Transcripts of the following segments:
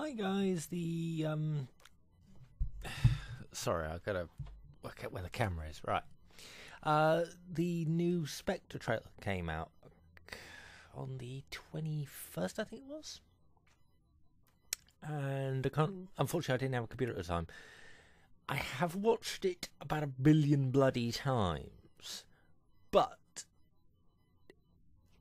Hi guys, sorry, I've got to work out where the camera is. Right. The new Specter trailer came out on the 21st, I think it was. And unfortunately I didn't have a computer at the time. I have watched it about 1 billion bloody times. But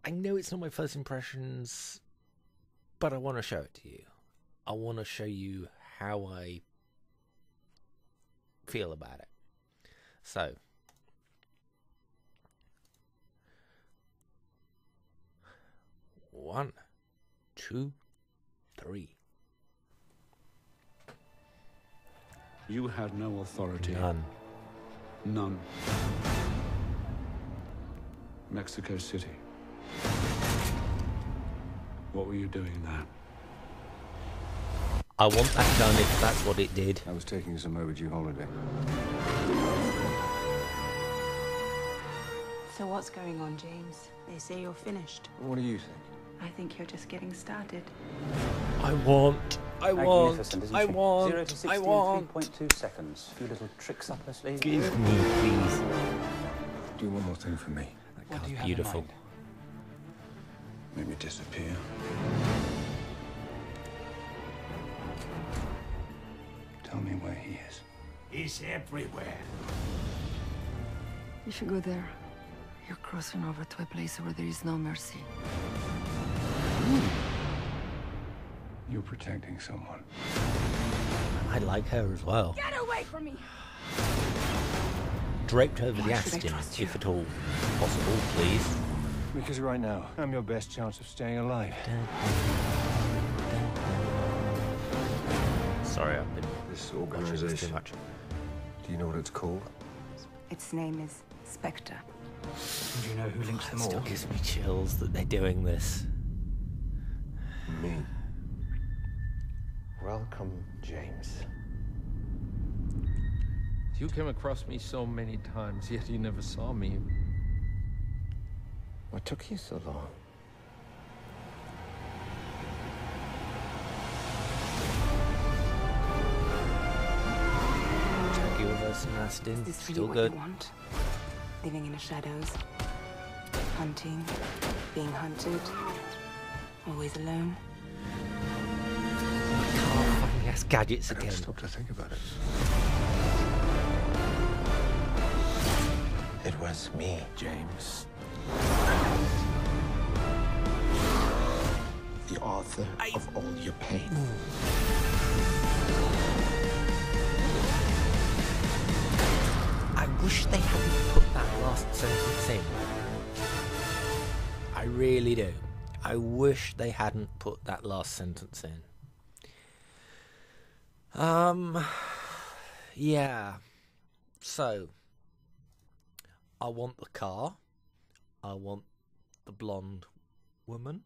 I know it's not my first impressions, but I want to show it to you. I want to show you how I feel about it. So, one, two, three. You had no authority. None. None. Mexico City. What were you doing there? I want that done if that's what it did. I was taking some overdue holiday. So what's going on, James? They say you're finished. What do you think? I think you're just getting started. I want. Magnificent, isn't she? I want. 0 to 60 I in want. 3.2 seconds. A few little tricks up her sleeve. Give me, please. Do one more thing for me. What do you have Beautiful. in mind? Make me disappear. Tell me where he is. He's everywhere. If you go there, you're crossing over to a place where there is no mercy. You're protecting someone. I like her as well. Get away from me! Draped over the Why should I Aston, trust you? if at all possible, please. Because right now, I'm your best chance of staying alive. Sorry, I've been This watching this organization, too much. do you know what it's called? Its name is Specter. Do you know who links It them still all? gives me chills that they're doing this. Me. Welcome, James. You came across me so many times, yet you never saw me. What took you so long? Tokyo versus Aston, Is this really still what good. you want? Living in the shadows, hunting, being hunted, always alone. Can't fucking ask gadgets I don't again. stop to think about it. It was me, James. The author of all your pain. I wish they hadn't put that last sentence in. I really do. I wish they hadn't put that last sentence in. Yeah. So, I want the car. I want the blonde woman.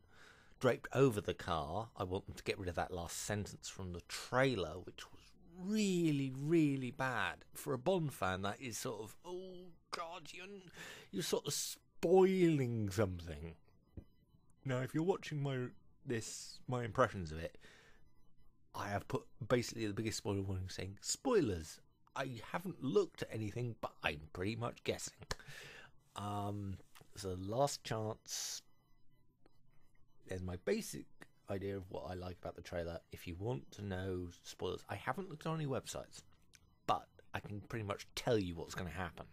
Draped over the car, I want them to get rid of that last sentence from the trailer, which was really, really bad. For a Bond fan, that is sort of, oh God, you're sort of spoiling something. Now, if you're watching my impressions of it, I have put basically the biggest spoiler warning saying spoilers. I haven't looked at anything, but I'm pretty much guessing. So last chance. There's my basic idea of what I like about the trailer. If you want to know spoilers, I haven't looked on any websites, but I can pretty much tell you what's going to happen.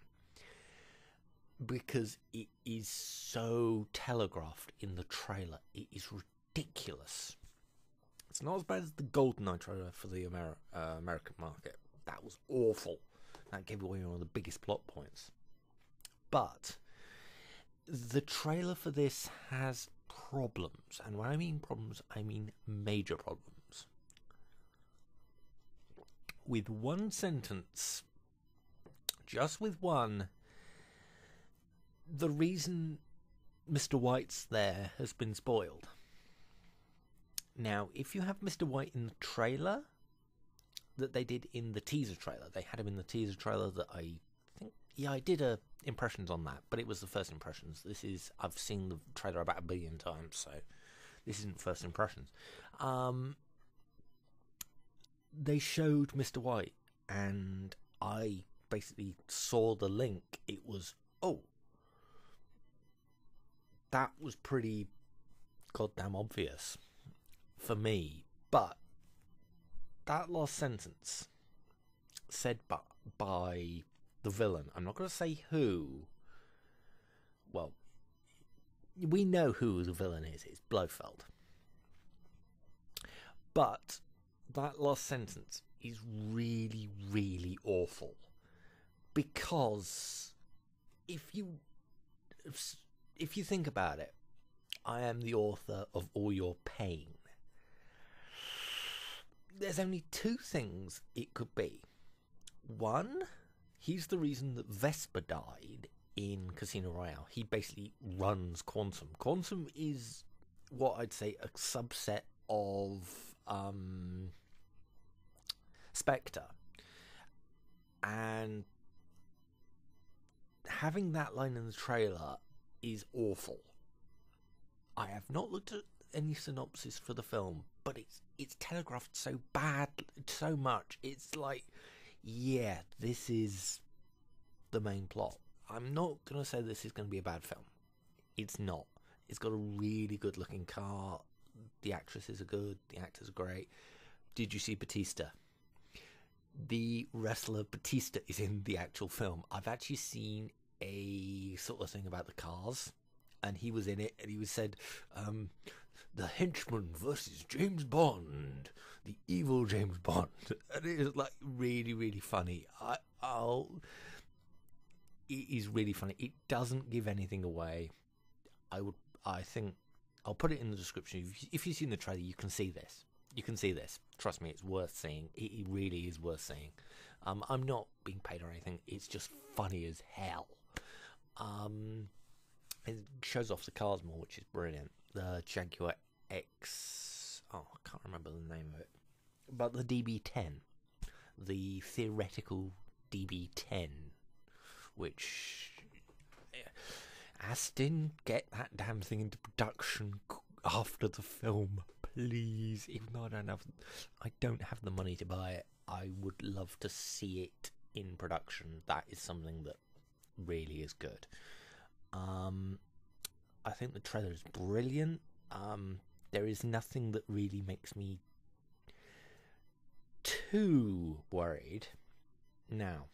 Because it is so telegraphed in the trailer. It is ridiculous. It's not as bad as the GoldenEye trailer for the American market. That was awful. That gave away one of the biggest plot points. But the trailer for this has problems. And when I mean problems, I mean major problems. With one sentence, just with one, the reason Mr. White's there has been spoiled. Now, if you have Mr. White in the trailer that they did in the teaser trailer, they had him in the teaser trailer that I think, yeah, I did impressions on that, but it was the first impressions. I've seen the trailer about 1 billion times, so this isn't first impressions. they showed Mr. White, and I basically saw the link. It was, oh, that was pretty goddamn obvious for me. But that last sentence said by the villain, I'm not going to say who. Well, we know who the villain is. It's Blofeld. But that last sentence is really, really awful. Because if you think about it, I am the author of all your pain. There's only two things it could be. One, he's the reason that Vesper died in Casino Royale. He basically runs Quantum. Quantum is what I'd say a subset of Specter. And having that line in the trailer is awful. I have not looked at any synopsis for the film, but it's telegraphed so bad, so much. It's like, yeah, this is the main plot. I'm not going to say this is going to be a bad film. It's not. It's got a really good looking car. The actresses are good. The actors are great. Did you see Batista? The wrestler Batista is in the actual film. I've actually seen a sort of thing about the cars, and he was in it, and he was said, the henchman versus James Bond, the evil James Bond, and it is like really, really funny. It is really funny. It doesn't give anything away. I think I'll put it in the description. If you've seen the trailer, you can see this. You can see this. Trust me, it's worth seeing. It really is worth seeing. I'm not being paid or anything. It's just funny as hell. It shows off the cars more, which is brilliant. The Jaguar X... Oh, I can't remember the name of it. But the DB10. The theoretical DB10. Which... Aston, get that damn thing into production after the film, please. Even though I don't have the money to buy it, I would love to see it in production. That is something that really is good. I think the trailer is brilliant. There is nothing that really makes me too worried. Now,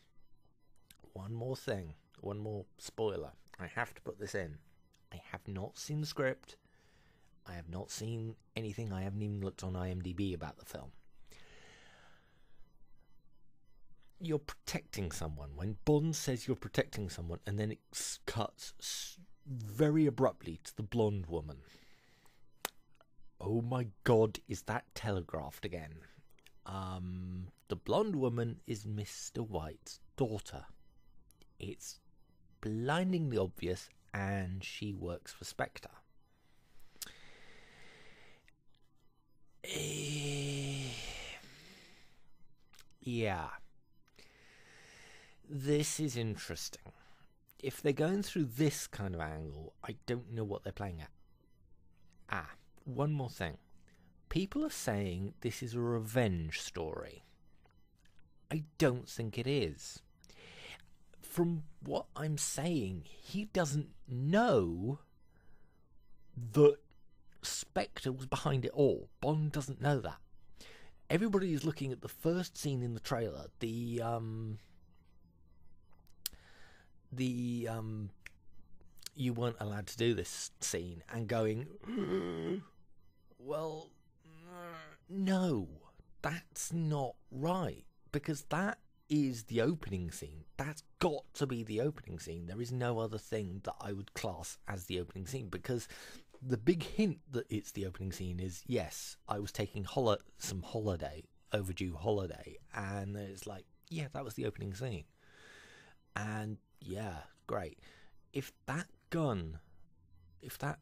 one more thing, one more spoiler. I have to put this in. I have not seen the script. I have not seen anything. I haven't even looked on IMDb about the film. You're protecting someone. When Bond says you're protecting someone, and then it cuts very abruptly to the blonde woman. Oh my God, is that telegraphed again? The blonde woman is Mr. White's daughter. It's blindingly obvious, and she works for Specter. Yeah. This is interesting. If they're going through this kind of angle, I don't know what they're playing at. One more thing. People are saying this is a revenge story. I don't think it is. From what I'm saying, he doesn't know that Spectre was behind it all. Bond doesn't know that. Everybody is looking at the first scene in the trailer, the you weren't allowed to do this scene, and going, well, no, that's not right, because that is the opening scene. That's got to be the opening scene. There is no other thing that I would class as the opening scene, because the big hint that it's the opening scene is, yes, I was taking some overdue holiday, and it's like, yeah, that was the opening scene. And yeah, great. If that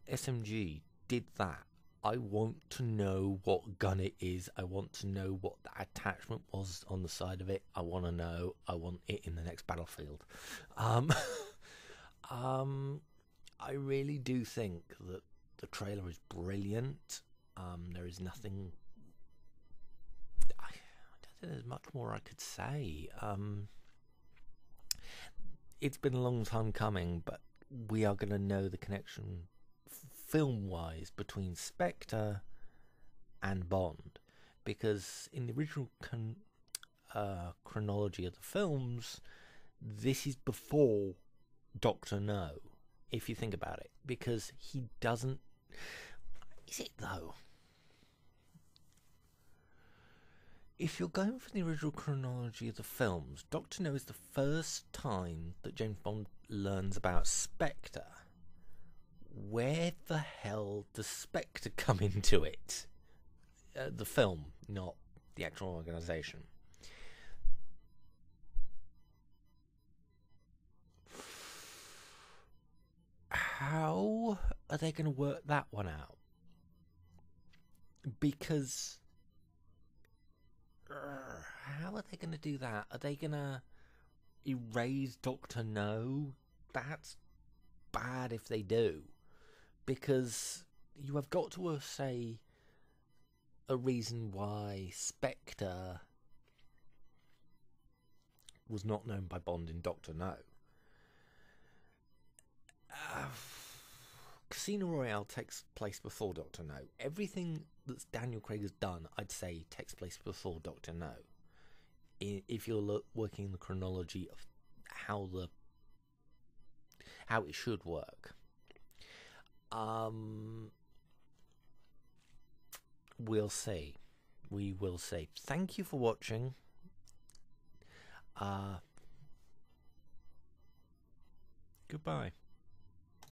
SMG did that, I want to know what gun it is. I want to know what the attachment was on the side of it. I want to know. I want it in the next Battlefield. I really do think that the trailer is brilliant. There is nothing... I don't think there's much more I could say. It's been a long time coming, but we are going to know the connection film-wise between Spectre and Bond, because in the original chronology of the films, this is before Doctor No, if you think about it, because he doesn't... Is it though? If you're going for the original chronology of the films, Doctor No is the first time that James Bond learns about Spectre. Where the hell does Spectre come into it? The film, not the actual organisation. How are they going to work that one out? Because how are they going to do that? Are they going to erase Doctor No? That's bad if they do, because you have got to say a reason why Spectre was not known by Bond in Doctor No. Casino Royale takes place before Doctor No. Everything that Daniel Craig has done, I'd say, takes place before Doctor No. If you're working in the chronology of how it should work. We'll see. We will see. Thank you for watching. Goodbye.